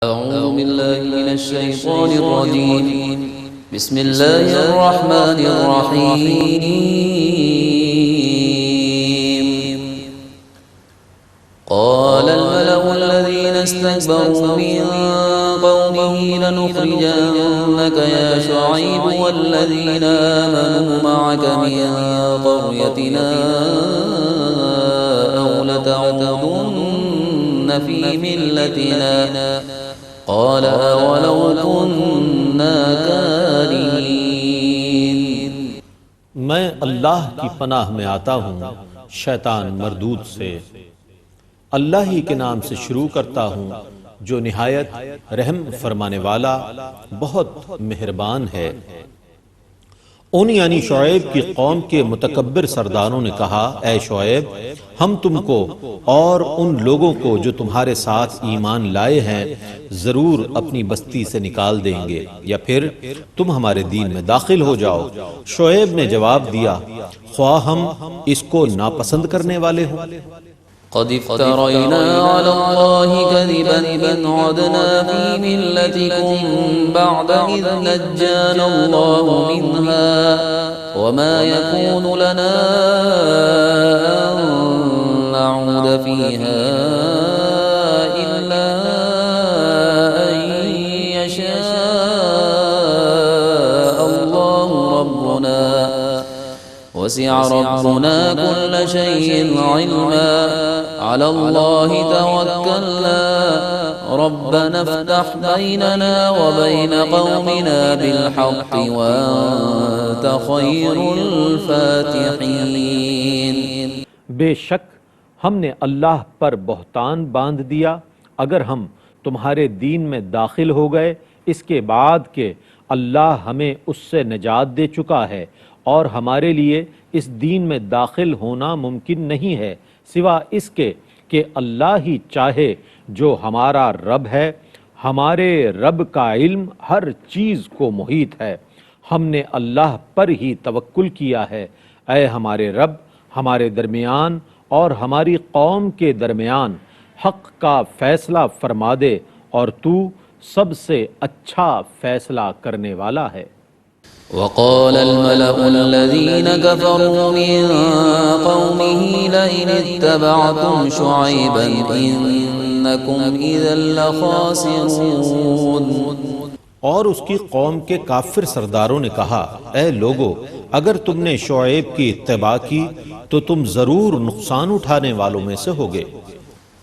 أعوذ بالله من الشيطان الرجيم. بسم الله الرحمن الرحيم. قال الملأ الذين استكبروا من قومه لنخرجنك يا شعيب والذين آمنوا معك من قريتنا أو لتعودن في ملتنا قال أولو كنا كارهين. میں اللہ کی پناہ میں آتا ہوں شیطان مردود سے۔ اللہ ہی کے نام سے شروع کرتا ہوں جو نہایت رحم فرمانے والا بہت مہربان ہے۔ ان یعنی شعیب کی قوم کے متکبر سرداروں نے کہا، اے شعیب، ہم تم کو اور ان لوگوں کو جو تمہارے ساتھ ایمان لائے ہیں ضرور اپنی بستی سے نکال دیں گے یا پھر تم ہمارے دین میں داخل ہو جاؤ۔ شعیب نے جواب دیا، خواہ ہم اس کو ناپسند کرنے والے ہوں۔ قد افترينا على الله كذبا إن عدنا في ملتكم بعد إذ نجانا الله منها وما يكون لنا أن نعود فيها إلا أن يشاء الله ربنا وسع ربنا كل شيء علما على الله توكلنا ربنا افتح بيننا وبين قومنا بالحق وأنت خير الفاتحين. بے شک ہم نے اللہ پر بہتان باندھ دیا اگر ہم تمہارے دین میں داخل ہو گئے اس کے بعد کہ اللہ ہمیں اس سے نجات دے چکا ہے، اور ہمارے لیے اس دین میں داخل ہونا ممکن نہیں ہے سوا اس کے کہ اللہ ہی چاہے۔ جو ہمارا رب ہے، ہمارے رب کا علم ہر چیز کو محیط ہے، ہم نے اللہ پر ہی توکل کیا ہے۔ اے ہمارے رب، ہمارے درمیان اور ہماری قوم کے درمیان حق کا فیصلہ فرما دے، اور تو سب سے اچھا فیصلہ کرنے والا ہے۔ وقال الملأ الذين كفروا من قومه لئن اتبعتم شعيبا إنكم إذا لخاسرون. اور اس کی قوم کے کافر سرداروں نے کہا، اے لوگو، اگر تم نے شعیب کی اتباع کی تو تم ضرور نقصان اٹھانے والوں میں سے ہوگے۔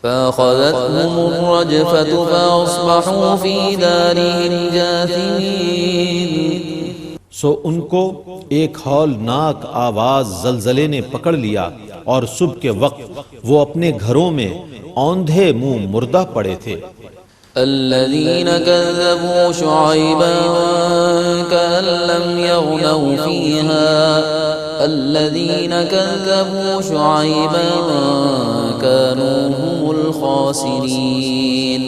فأخذتهم الرجفة فأصبحوا في دارهم جاثمين. سو ان کو ایک ہولناک آواز زلزلے نے پکڑ لیا اور صبح کے وقت وہ اپنے گھروں میں اوندھے منہ مردہ پڑے تھے۔ الذين كذبوا شعيبا كأن لم يغنوا فيها الذين كذبوا شعيبا كانوا هم الخاسرين.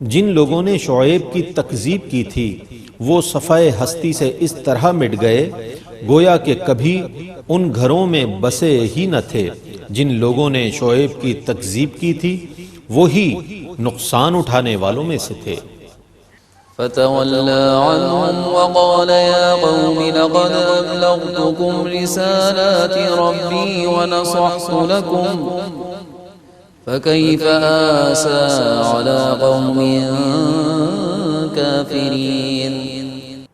جن لوگوں نے شعیب کی تکذیب کی تھی وہ صفحہ ہستی سے اس طرح مٹ گئے گویا کہ کبھی ان گھروں میں بسے ہی نہ تھے۔ جن لوگوں نے شعیب کی تکذیب کی تھی وہی نقصان اٹھانے والوں میں سے تھے۔ فتولى عنهم وقال يا قوم لقد أبلغتكم رسالات ربي ونصحت لكم فكيف آسى على قوم كافرين.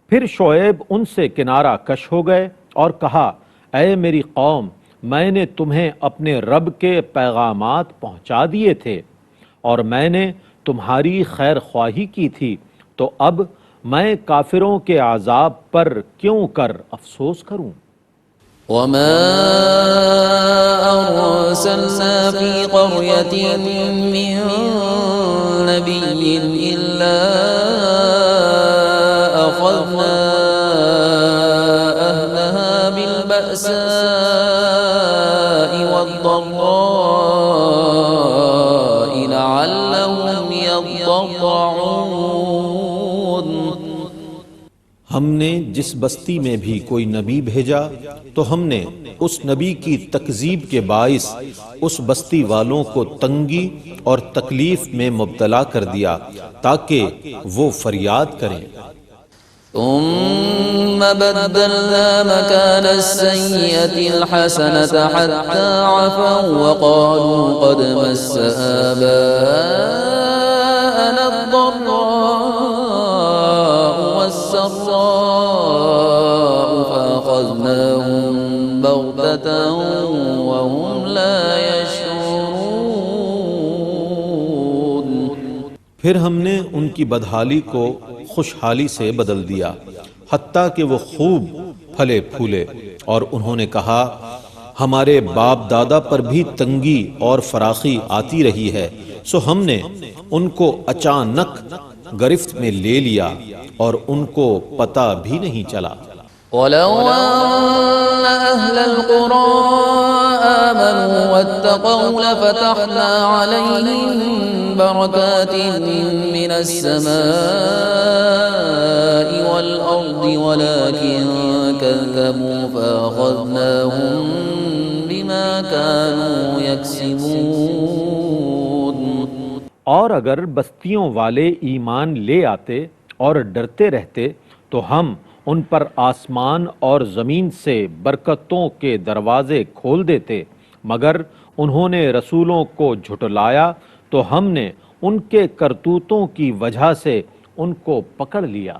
پھر شعیب ان سے کنارہ کش ہو گئے اور کہا، اے میری قوم، میں نے تمہیں اپنے رب کے پیغامات پہنچا دیے تھے اور میں نے تمہاری خیر خواہی کی تھی، تو اب میں کافروں کے عذاب پر کیوں کر افسوس کروں؟ وما أرسلنا في قرية من نبي إلا أخذنا أهلها بالبأساء والضراء لعلهم يضرعون. ہم نے جس بستی میں بھی کوئی نبی بھیجا تو ہم نے اس نبی کی تکذیب کے باعث اس بستی والوں کو تنگی اور تکلیف میں مبتلا کر دیا تاکہ وہ فریاد کریں۔ ثم بدلنا مكان السيئة الحسنة حتى عفوا وقالوا قد مس آباءنا الضراء والسراء فأخذناهم بغتة وهم لا يشعرون۔ پھر ہم نے ان کی بدحالی کو خوشحالی سے بدل دیا حتیٰ کہ وہ خوب پھلے پھولے، اور انہوں نے کہا ہمارے باپ دادا پر بھی تنگی اور فراخی آتی رہی ہے، سو ہم نے ان کو اچانک گرفت میں لے لیا اور ان کو پتہ بھی نہیں چلا۔ وَلَوْ أَنَّ أَهْلَ الْقُرَىٰ آمَنُوا وَاتَّقَوْا لَفَتَحْنَا عَلَيْهِم بَرَكَاتٍ مِّنَ السَّمَاءِ وَالْأَرْضِ وَلَٰكِن كَذَّبُوا فَأَخَذْنَاهُم بِمَا كَانُوا يَكْسِبُونَ۔ اور اگر بستیوں والے ایمان لے آتے اور ڈرتے رہتے تو ہم ان پر آسمان اور زمین سے برکتوں کے دروازے کھول دیتے، مگر انہوں نے رسولوں کو جھٹلایا تو ہم نے ان کے کرتوتوں کی وجہ سے ان کو پکڑ لیا۔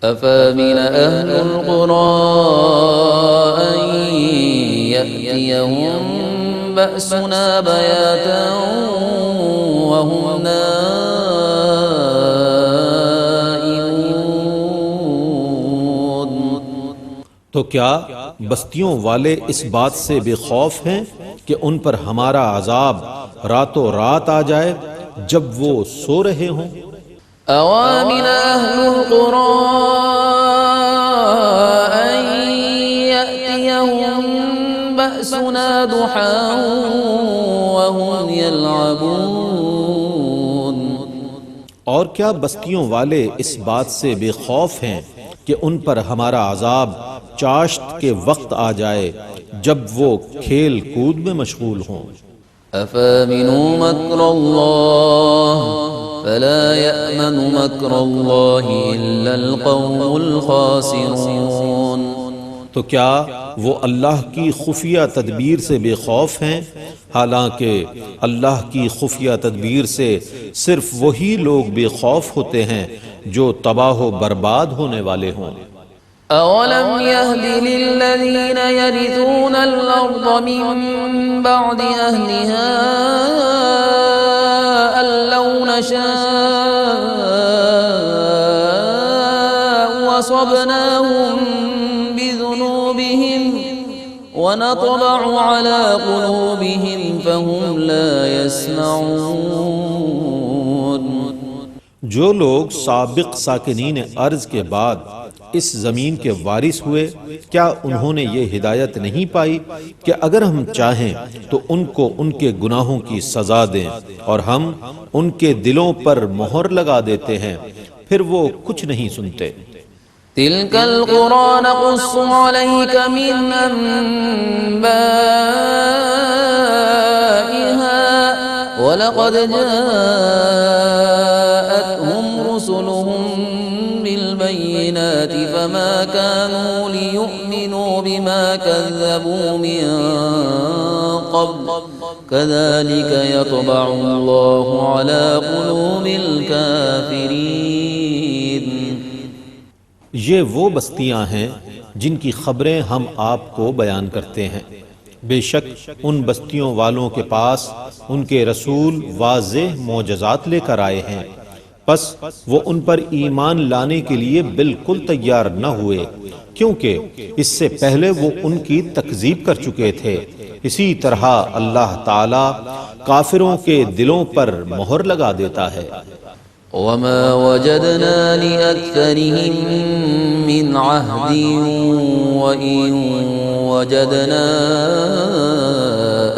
أَفَأَمِنَ أَهْلُ الْقُرَىٰ أَن يَأْتِيَهُم بَأْسُنَا بَيَاتًا وَهُمْ نائمون۔ تو کیا بستیوں والے اس بات سے بے خوف ہیں کہ ان پر ہمارا عذاب راتوں رات آ جائے جب وہ سو رہے ہوں؟ أَوَامِنَ أَهْلُ الْقُرَىٰ أَن يَأْتِيَهُم بَأْسُنَا ضُحًى وَهُمْ يَلْعَبُونَ۔ اور کیا بستیوں والے اس بات سے بے خوف ہیں کہ ان پر ہمارا عذاب چاشت کے وقت آ جائے جب وہ کھیل کود میں مشغول ہوں؟ أَفَأَمِنُوا مَكْرَ اللَّهِ فَلَا يَأْمَنُ مَكْرَ اللَّهِ إِلَّا الْقَوْمُ الْخَاسِرُونَ۔ تو کیا وہ اللہ کی خفیہ تدبیر سے بے خوف ہیں؟ حالانکہ اللہ کی خفیہ تدبیر سے صرف وہی لوگ بے خوف ہوتے ہیں جو تباہ و برباد ہونے والے ہوں۔ أَوَلَمْ يَهْدِ لِلَّذِينَ يَرِثُونَ الْأَرْضَ مِن بَعْدِ أَهْلِهَا أَن لَّوْ نَشَاءُ أَصَبْنَاهُم بِذُنُوبِهِمْ وَنَطْبَعُ عَلَىٰ قُلُوبِهِمْ فَهُمْ لَا يَسْمَعُونَ۔ جو لوگ سابق ساکنین ارض کے بعد اس زمین کے وارث ہوئے، کیا انہوں نے یہ ہدایت نہیں پائی کہ اگر ہم چاہیں تو ان کو ان کے گناہوں کی سزا دیں، اور ہم ان کے دلوں پر مہر لگا دیتے ہیں، پھر وہ کچھ نہیں سنتے۔ تِلْكَ الْقُرَىٰ نَقُصُّ عَلَيْكَ مِنْ أَنبَائِهَا وَلَقَدْ جَاءَتْهُمْ رُسُلُهُم بِالْبَيِّنَاتِ فَمَا كَانُوا لِيُؤْمِنُوا بِمَا كَذَّبُوا مِن قَبْلُ كَذَٰلِكَ يَطْبَعُ اللَّهُ عَلَىٰ قُلُوبِ الْكَافِرِينَ۔ یہ وہ بستیاں ہیں جن کی خبریں ہم آپ کو بیان کرتے ہیں، بے شک ان بستیوں والوں کے پاس ان کے رسول واضح معجزات لے کر آئے ہیں، پس وہ ان پر ایمان لانے کے لیے بالکل تیار نہ ہوئے، کیونکہ اس سے پہلے وہ ان کی تکذیب کر چکے تھے۔ اسی طرح اللہ تعالی کافروں کے دلوں پر مہر لگا دیتا ہے۔ وَمَا وَجَدْنَا لِأَكْثَرِهِم مِّنْ عَهْدٍ وَإِن وَجَدْنَا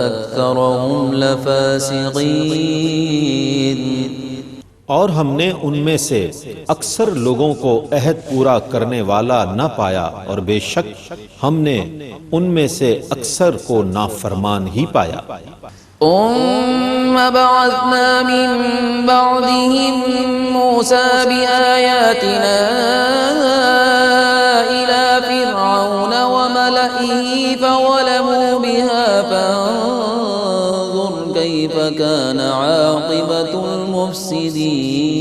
أَكْثَرَهُمْ لَفَاسِقِينَ۔ اور ہم نے ان میں سے اکثر لوگوں کو عہد پورا کرنے والا نہ پایا اور بے شک ہم نے ان میں سے اکثر کو نافرمان ہی پایا۔ ثم بعثنا من بعدهم موسى بآياتنا إلى فرعون وملئه فظلموا بها فانظر كيف كان عاقبة المفسدين۔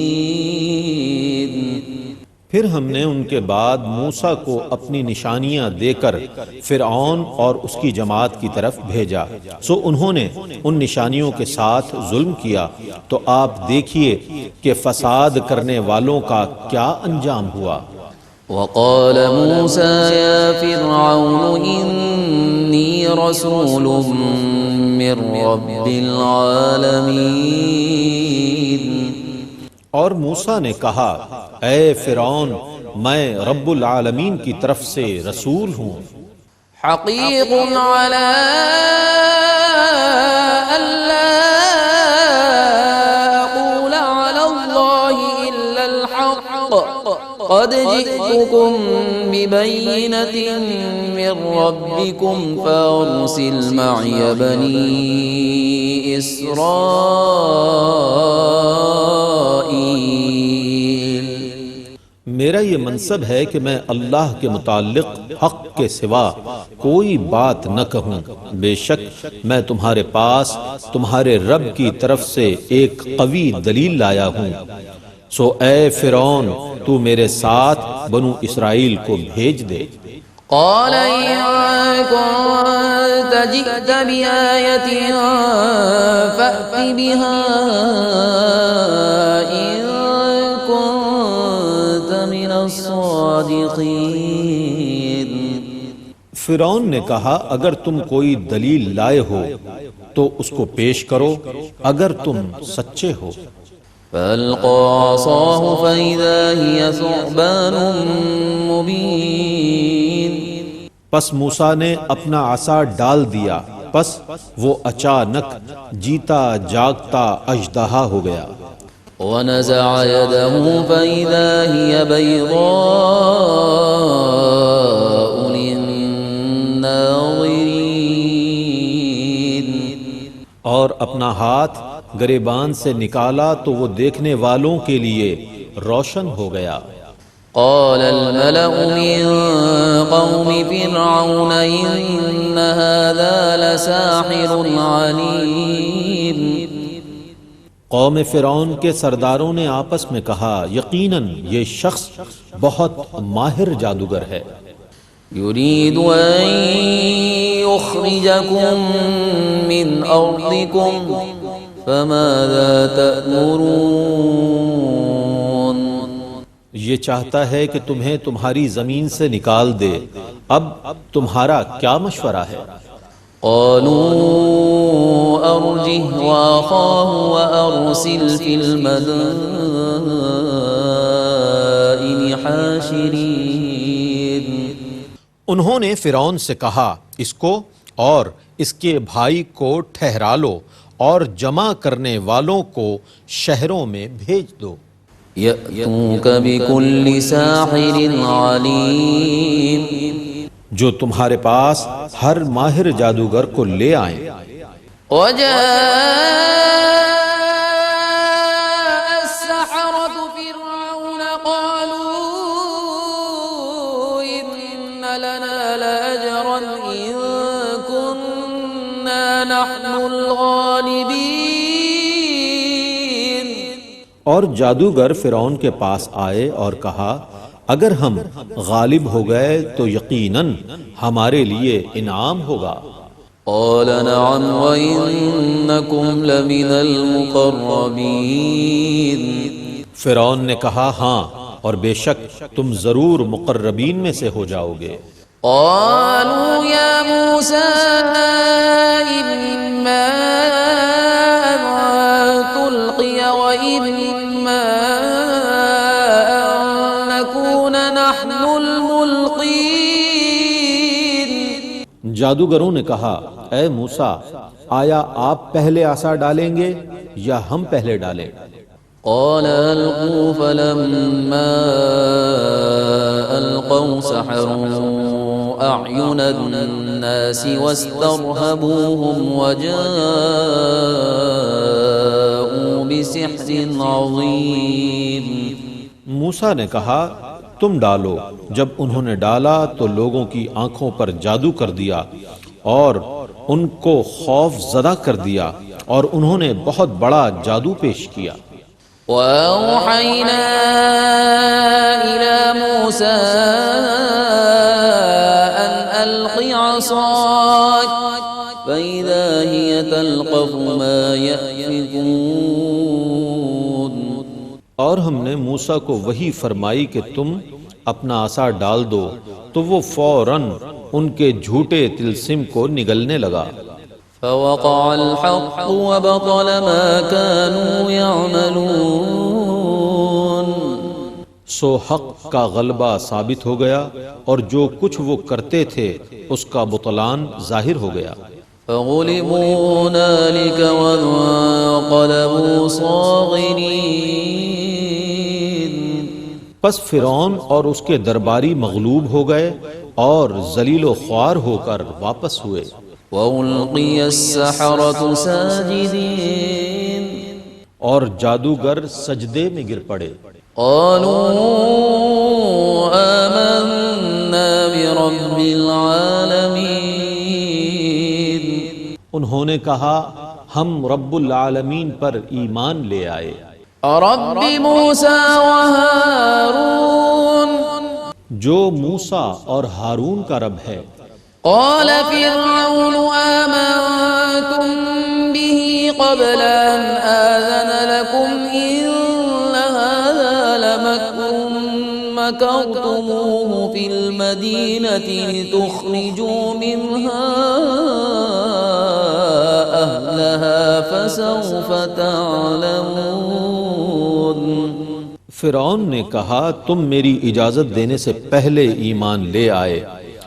پھر ہم نے ان کے بعد موسیٰ کو اپنی نشانیاں دے کر فرعون اور اس کی جماعت کی طرف بھیجا، سو انہوں نے ان نشانیوں کے ساتھ ظلم کیا، تو آپ دیکھیے کہ فساد کرنے والوں کا کیا انجام ہوا۔ وقال موسى يا فرعون إني رسول من رب العالمين۔ اور موسیٰ نے کہا، اے فرعون، میں رب العالمین کی طرف سے رسول ہوں، حقیق على ألا أقول على الله إلا الحق قد جئتكم ببينة من ربكم فأرسل معي بني إسرائيل۔ میرا یہ منصب ہے کہ میں اللہ کے متعلق حق کے سوا کوئی بات نہ کہوں، بے شک میں تمہارے پاس تمہارے رب کی طرف سے ایک قوی دلیل لایا ہوں، سو اے فرعون تو میرے ساتھ بنو اسرائیل کو بھیج دے۔ قال إن كنت جئت بآية فأت بها إن كنت من الصادقين۔ فرعون نے کہا، اگر تم کوئی دلیل لائے ہو تو اس کو پیش کرو اگر تم سچے ہو۔ فألقى عصاه فإذا هي ثعبان مبين۔ پس موسیٰ نے اپنا عصا ڈال دیا، پس وہ اچانک جیتا جاگتا اژدہا ہو گیا۔ ونزع يده فإذا هي بيضاء للناظرين۔ اور اپنا ہاتھ گریبان سے نکالا تو وہ دیکھنے والوں کے لیے روشن ہو گیا۔ قال الملأ من قوم فرعون إن هذا لساحر عليم۔ قوم فرعون کے سرداروں نے آپس میں کہا، یقیناً یہ شخص بہت ماہر جادوگر ہے، يريد أن يخرجكم من أرضكم فماذا تأمرون۔ یہ چاہتا ہے کہ تمہیں تمہاری زمین سے نکال دے، اب تمہارا کیا مشورہ ہے؟ قالوا أرجه وأخاه وأرسل في المدائن حاشرين۔ انہوں نے فرعون سے کہا، اس کو اور اس کے بھائی کو ٹھہرا لو اور جمع کرنے والوں کو شہروں میں بھیج دو۔ يأتوك بكل ساحر عليم۔ جو تمہارے پاس ہر ماہر جادوگر کو لے آئیں۔ وجاء السحرة فرعون قالوا إن لنا لأجرا إن كنا نحن الغالبين۔ اور جادوگر فرعون کے پاس آئے اور کہا، اگر ہم غالب ہو گئے تو یقیناً ہمارے لیے انعام ہوگا۔ قال نعم وإنكم لمن المقربين۔ فرعون نے کہا، ہاں اور بے شک تم ضرور مقربین میں سے ہو جاؤ گے۔ قالوا يا موسى إما أن تلقي وإما أن نكون نحن الملقين۔ جادوگروں نے کہا، اے موسیٰ، آیا آپ پہلے عصا ڈالیں گے یا ہم پہلے ڈالیں؟ قال ألقوا فلما ألقوا سحروا أعين الناس واسترهبوهم وجاءوا بسحر عظيم. موسیٰ نے کہا تم ڈالو. جب انہوں نے ڈالا تو لوگوں کی آنکھوں پر جادو کر دیا اور ان کو خوف زدہ کر دیا اور انہوں نے بہت بڑا جادو پیش کیا. وَأَوْحَيْنَا إِلَى مُوسَىٰ أَنْ أَلْقِ عَصَاكَ فَإِذَا هِيَ تَلْقَفُ مَا يَأْفِكُونَ. اور ہم نے موسیٰ کو وحی فرمائی کہ تم اپنا عصا ڈال دو تو وہ فوراً ان کے جھوٹے طلسم کو نگلنے لگا. فوقع الحق وبطل ما كانوا يعملون. سو حق کا غلبہ ثابت ہو گیا اور جو کچھ وہ کرتے تھے اس کا بطلان ظاہر ہو گیا. فغلبوا هنالك وانقلبوا صاغرين. پس فرعون اور اس کے درباری مغلوب ہو گئے اور ذلیل و خوار ہو کر واپس ہوئے. وَأُلْقِيَ السَّحَرَةُ سَاجِدِينَ. اور جادوگر سجدے میں گر پڑے. قالوا آمنا برب العالمین. انہوں نے کہا ہم رب العالمین پر ایمان لے آئے. رب موسیٰ وہارون. جو موسیٰ اور ہارون کا رب ہے. قال فرعون آمنتم به قبل أن آذن لكم إن هذا لمكر مكرتموه في المدينة لتخرجوا منها أهلها فسوف تعلمون. فرعون نے کہا تم میری اجازت دینے سے پہلے ایمان لے آئے.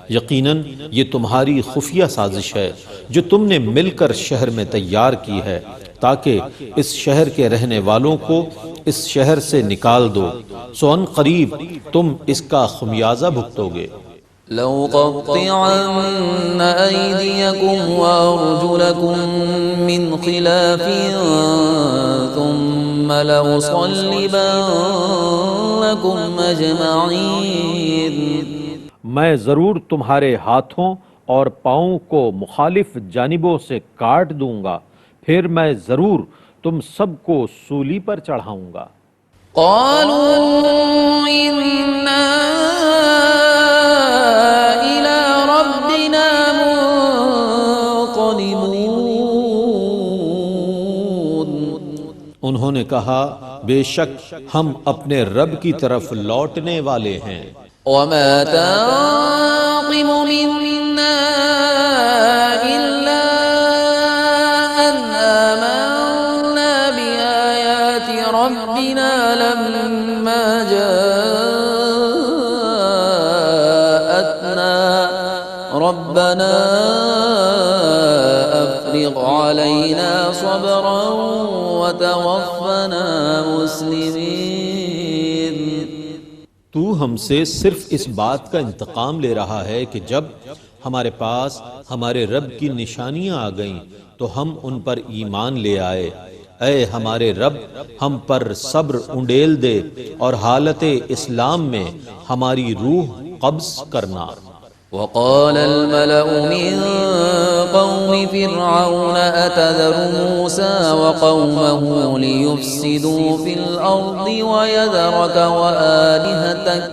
یقیناً یہ تمہاری خفیہ سازش ہے جو تم نے مل کر شہر میں تیار کی ہے تاکہ اس شہر کے رہنے والوں کو اس شہر سے نکال دو. سو ان قریب تم اس کا خمیازہ بھگتو گے. لَأُقَطِّعَنَّ أَيْدِيَكُمْ وَأَرْجُلَكُمْ مِنْ خِلَافٍ ثُمَّ لَأُصَلِّبَنَّكُمْ أَجْمَعِينَ. میں ضرور تمہارے ہاتھوں اور پاؤں کو مخالف جانبوں سے کاٹ دوں گا پھر میں ضرور تم سب کو سولی پر چڑھاؤں گا. قالوا إنا إلى ربنا منقلبون. انہوں نے کہا بے شک ہم اپنے رب کی طرف لوٹنے والے ہیں. وما تنقم منا إلا أن آمنا بآيات ربنا لما جاءتنا ربنا أفرغ علينا صبرا وتوفنا مسلمين. تو ہم سے صرف اس بات کا انتقام لے رہا ہے کہ جب ہمارے پاس ہمارے رب کی نشانیاں آ گئیں تو ہم ان پر ایمان لے آئے. اے ہمارے رب ہم پر صبر انڈیل دے اور حالت اسلام میں ہماری روح قبض کرنا. وقال الملأ من قوم فرعون أتذر موسى وقومه ليفسدوا في الأرض ويذرك وآلهتك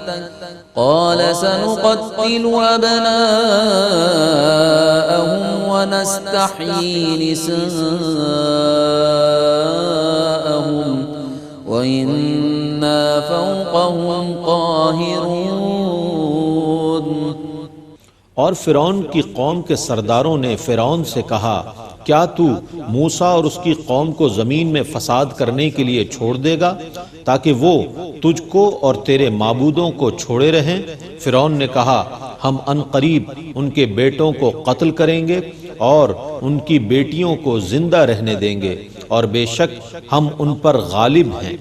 قال سنقتل أبناءهم ونستحيي نساءهم وإنا فوقهم قاهرون. اور فرعون کی قوم کے سرداروں نے فرعون سے کہا کیا تو موسیٰ اور اس کی قوم کو زمین میں فساد کرنے کے لیے چھوڑ دے گا تاکہ وہ تجھ کو اور تیرے معبودوں کو چھوڑے رہیں؟ فرعون نے کہا ہم ان قریب ان کے بیٹوں کو قتل کریں گے اور ان کی بیٹیوں کو زندہ رہنے دیں گے اور بے شک ہم ان پر غالب ہیں۔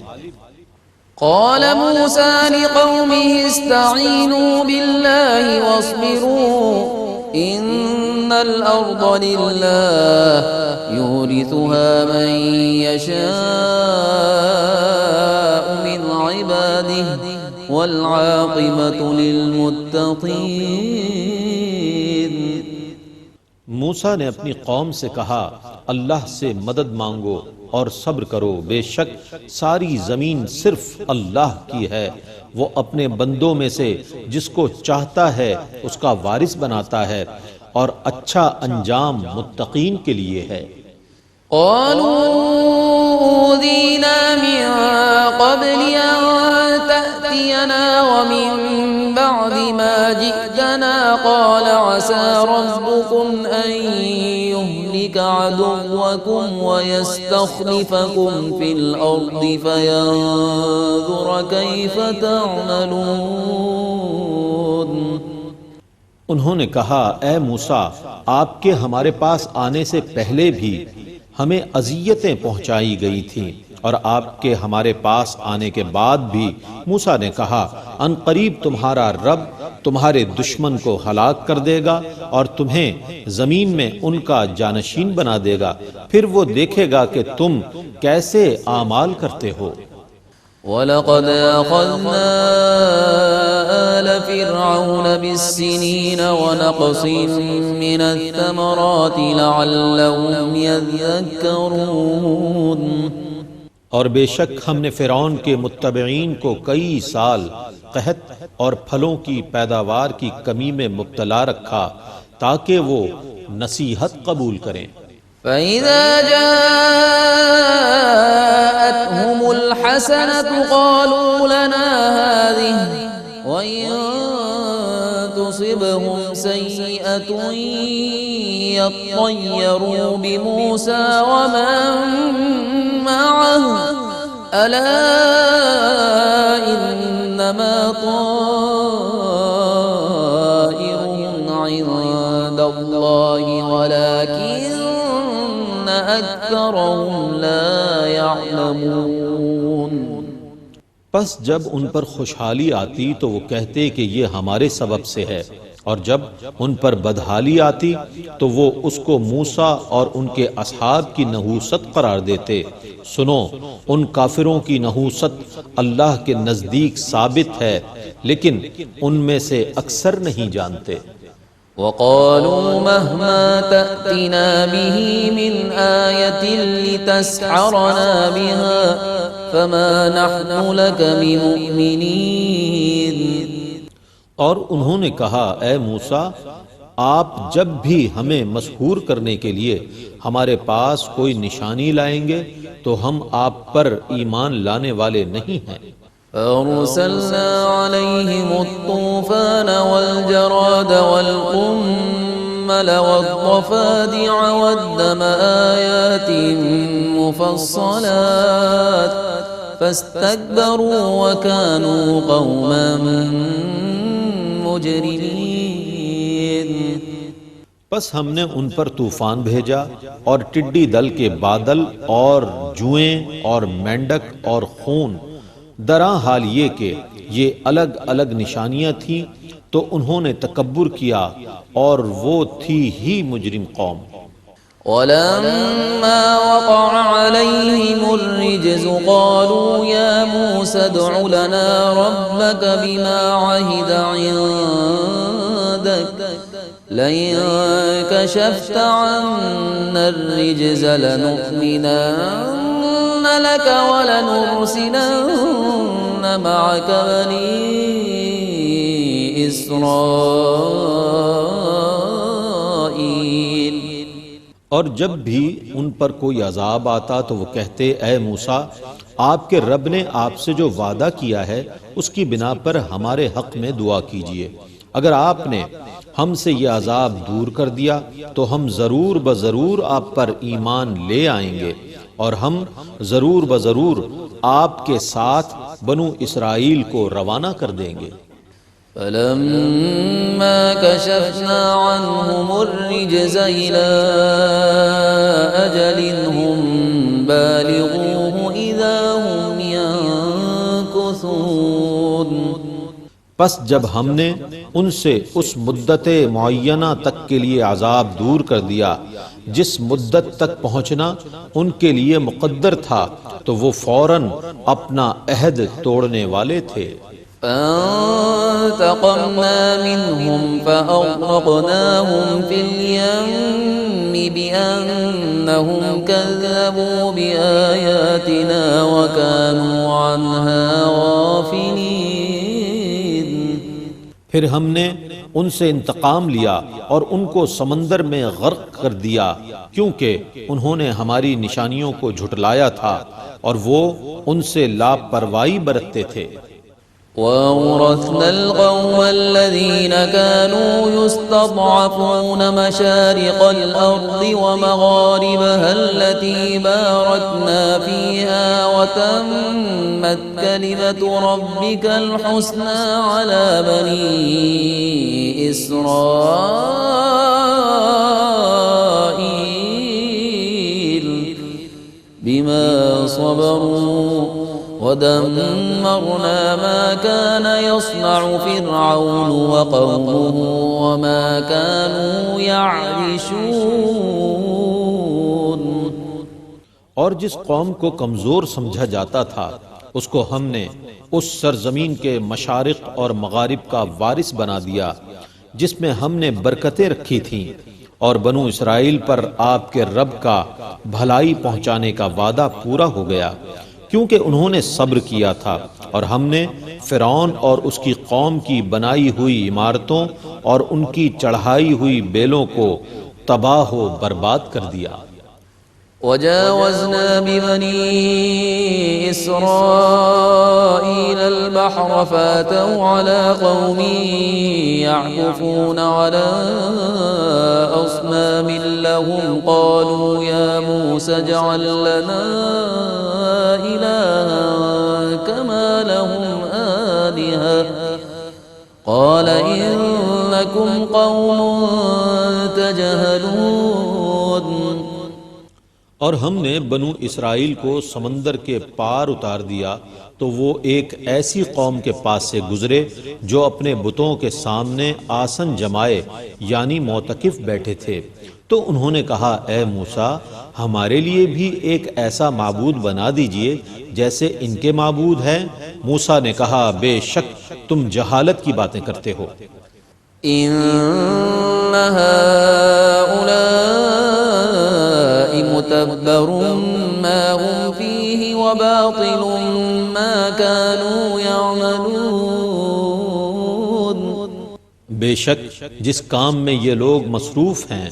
قال موسى لقومه استعينوا بالله واصبروا إن الأرض لله يورثها من يشاء من عباده والعاقبة للمتقين۔ موسیٰ نے اپنی قوم سے کہا اللہ سے مدد مانگو اور صبر کرو، بے شک ساری زمین صرف اللہ کی ہے، وہ اپنے بندوں میں سے جس کو چاہتا ہے اس کا وارث بناتا ہے، اور اچھا انجام متقین کے لیے ہے۔ قالوا أوذينا من قبل أن تأتينا ومن بعد ما جئتنا قال عسى ربكم أن يهلك عدوكم ويستخلفكم في الأرض فينظر كيف تعملون۔ انہوں نے کہا اے موسیٰ، آپ کے ہمارے پاس آنے سے پہلے بھی ہمیں اذیتیں پہنچائی گئی تھیں، اور آپ کے ہمارے پاس آنے کے بعد بھی۔ موسیٰ نے کہا ان قریب تمہارا رب تمہارے دشمن کو ہلاک کر دے گا اور تمہیں زمین میں ان کا جانشین بنا دے گا، پھر وہ دیکھے گا کہ تم کیسے اعمال کرتے ہو۔ وَلَقَدْ أَخَذْنَا آلَ فِرْعَوْنَ بِالسِّنِينَ وَنَقْصٍ مِّنَ الثَّمَرَاتِ لَعَلَّهُمْ يَذَّكَّرُونَ۔ اور بے شک ہم نے فرعون کے متبعین کو کئی سال قحط اور پھلوں کی پیداوار کی کمی میں مبتلا رکھا تاکہ وہ نصیحت قبول کریں۔ فَإِذَا جَاءَتْهُمُ الْحَسَنَةُ قَالُوا لَنَا هَٰذِهِ وَإِن تُصِبْهُمْ سَيِّئَةٌ يَطَّيَّرُوا بِمُوسَىٰ وَمَن مَّعَهُ أَلَا إِنَّمَا طَائِرُهُمْ عِندَ اللَّهِ وَلَٰكِنَّ أَكْثَرَهُمْ لَا يَعْلَمُونَ۔ پس جب ان پر خوشحالی آتی تو وہ کہتے کہ یہ ہمارے سبب سے ہے، اور جب ان پر بدحالی آتی تو وہ اس کو موسیٰ اور ان کے اصحاب کی نحوست قرار دیتے۔ سنو، ان کافروں کی نحوست اللہ کے نزدیک ثابت ہے، لیکن ان میں سے اکثر نہیں جانتے۔ وَقَالُوا مَهْمَا تَأْتِنَا بِهِ مِنْ آيَةٍ لِتَسْحَرَنَا بِهَا فَمَا نَحْنُ لَكَ بِمُؤْمِنِينَ۔ اور انہوں نے کہا اے موسیٰ، آپ جب بھی ہمیں مسحور کرنے کے لیے ہمارے پاس کوئی نشانی لائیں گے تو ہم آپ پر ایمان لانے والے نہیں ہیں۔ فَأَرْسَلْنَا عَلَيْهِمُ الطُّوفَانَ وَالْجَرَادَ وَالْقُمَّلَ وَالضَّفَادِعَ وَالدَّمَ آيَاتٍ مُفَصَّلَاتٍ فَاسْتَكْبَرُوا وَكَانُوا قَوْمًا مُجْرِمِينَ۔ پس ہم نے ان پر طوفان بھیجا اور ٹڈی دل کے بادل اور جوئیں اور مینڈک اور خون، دراں حال یہ کہ یہ الگ الگ نشانیاں تھیں تو انہوں نے تکبر کیا، اور وہ تھی ہی مجرم قوم۔ وَلَمَّا وَقَعَ عَلَيْهِمُ الرِّجْزُ قَالُوا يَا مُوسَى ادْعُ لَنَا رَبَّكَ بِمَا عَهِدَ عِندَكَ لَئِن كَشَفْتَ عَنَّا الرِّجْزَ لَنُؤْمِنَنَّ لَكَ وَلَنُرْسِلَنَّ مَعَكَ بَنِي إِسْرَائِيلَ۔ اور جب بھی ان پر کوئی عذاب آتا تو وہ کہتے اے موسیٰ، آپ کے رب نے آپ سے جو وعدہ کیا ہے اس کی بنا پر ہمارے حق میں دعا کیجیے، اگر آپ نے ہم سے یہ عذاب دور کر دیا تو ہم ضرور بضرور آپ پر ایمان لے آئیں گے، اور ہم ضرور بضرور آپ کے ساتھ بنو اسرائیل کو روانہ کر دیں گے۔ فَلَمَّا كَشَفْنَا عَنْهُمُ الرِّجْزَ إِلَىٰ أَجَلٍ هُمْ بالغوه إذا هم ينكثون۔ پس جب ہم نے ان سے اس مدت معینہ تک کے لیے عذاب دور کر دیا جس مدت تک پہنچنا ان کے لیے مقدر تھا تو وہ فوراً اپنا عہد توڑنے والے تھے۔ فانتقمنا منهم فأغرقناهم في اليم بأنهم كذبوا بآياتنا وكانوا عنها غافلين۔ پھر ہم نے ان سے انتقام لیا اور ان کو سمندر میں غرق کر دیا کیونکہ انہوں نے ہماری نشانیوں کو جھٹلایا تھا اور وہ ان سے لاپرواہی برتتے تھے۔ وَأَوْرَثْنَا الْقَوْمَ الَّذِينَ كَانُوا يُسْتَضْعَفُونَ مَشَارِقَ الْأَرْضِ وَمَغَارِبَهَا الَّتِي بَارَكْنَا فِيهَا وَتَمَّتْ كَلِمَةُ رَبِّكَ الْحُسْنَى عَلَى بَنِي إِسْرَائِيلَ بِمَا صَبَرُوا وَدَمَّرْنَا مَا كَانَ يَصْنَعُ فِرْعَوْنُ وَقَوْمُهُ وَمَا كَانُوا يَعْرِشُونَ۔ اور جس قوم کو کمزور سمجھا جاتا تھا اس کو ہم نے اس سرزمین کے مشارق اور مغارب کا وارث بنا دیا جس میں ہم نے برکتیں رکھی تھیں، اور بنو اسرائیل پر آپ کے رب کا بھلائی پہنچانے کا وعدہ پورا ہو گیا کیونکہ انہوں نے صبر کیا تھا، اور ہم نے فرعون اور اس کی قوم کی بنائی ہوئی عمارتوں اور ان کی چڑھائی ہوئی بیلوں کو تباہ و برباد کر دیا۔ وجاوزنا ببني إسرائيل البحر فاتوا على قوم يعكفون على أصنام لهم قالوا يا موسى اجعل لنا إلها كما لهم آلهة قال إنكم قوم تجهلون۔ اور ہم نے بنو اسرائیل کو سمندر کے پار اتار دیا تو وہ ایک ایسی قوم کے پاس سے گزرے جو اپنے بتوں کے سامنے آسن جمائے یعنی معتکف بیٹھے تھے، تو انہوں نے کہا اے موسیٰ ہمارے لیے بھی ایک ایسا معبود بنا دیجئے جیسے ان کے معبود ہیں۔ موسیٰ نے کہا بے شک تم جہالت کی باتیں کرتے ہو۔ إن هؤلاء متبر ما هم فيه وباطل ما كانوا يعملون۔ بے شک جس کام میں یہ لوگ مصروف ہیں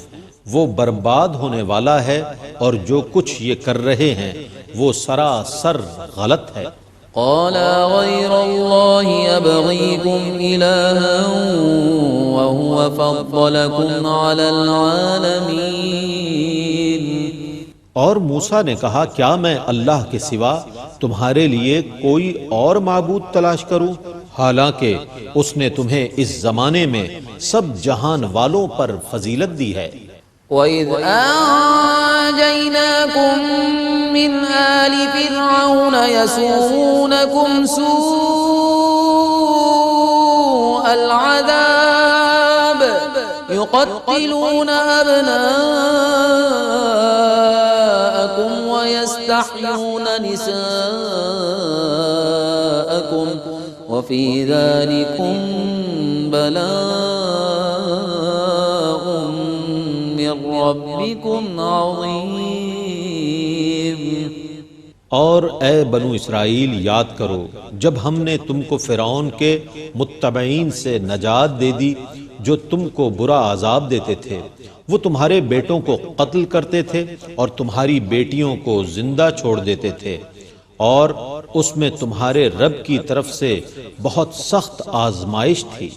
وہ برباد ہونے والا ہے، اور جو کچھ یہ کر رہے ہیں وہ سراسر غلط ہے۔ قال غير الله يبغيكم إلها وهو فضلكم على العالمين۔ اور موسیٰ نے کہا کیا میں اللہ کے سوا تمہارے لیے کوئی اور معبود تلاش کروں، حالانکہ اس نے تمہیں اس زمانے میں سب جہان والوں پر فضیلت دی ہے۔ وَإِذْ أَنجَيْنَاكُمْ مِنْ آلِ فِرْعَوْنَ يَسُومُونَكُمْ سُوءَ الْعَذَابِ يُقَتِّلُونَ أَبْنَاءَكُمْ وَيَسْتَحْيُونَ نِسَاءَكُمْ وَفِي ذَلِكُمْ بَلَاءٌ مِّن رَّبِّكُمْ عَظِيمٌ۔ اور اے بنو اسرائیل یاد کرو جب ہم نے تم کو فرعون کے متبعین سے نجات دے دی جو تم کو برا عذاب دیتے تھے، وہ تمہارے بیٹوں کو قتل کرتے تھے اور تمہاری بیٹیوں کو زندہ چھوڑ دیتے تھے، اور اس میں تمہارے رب کی طرف سے بہت سخت آزمائش تھی۔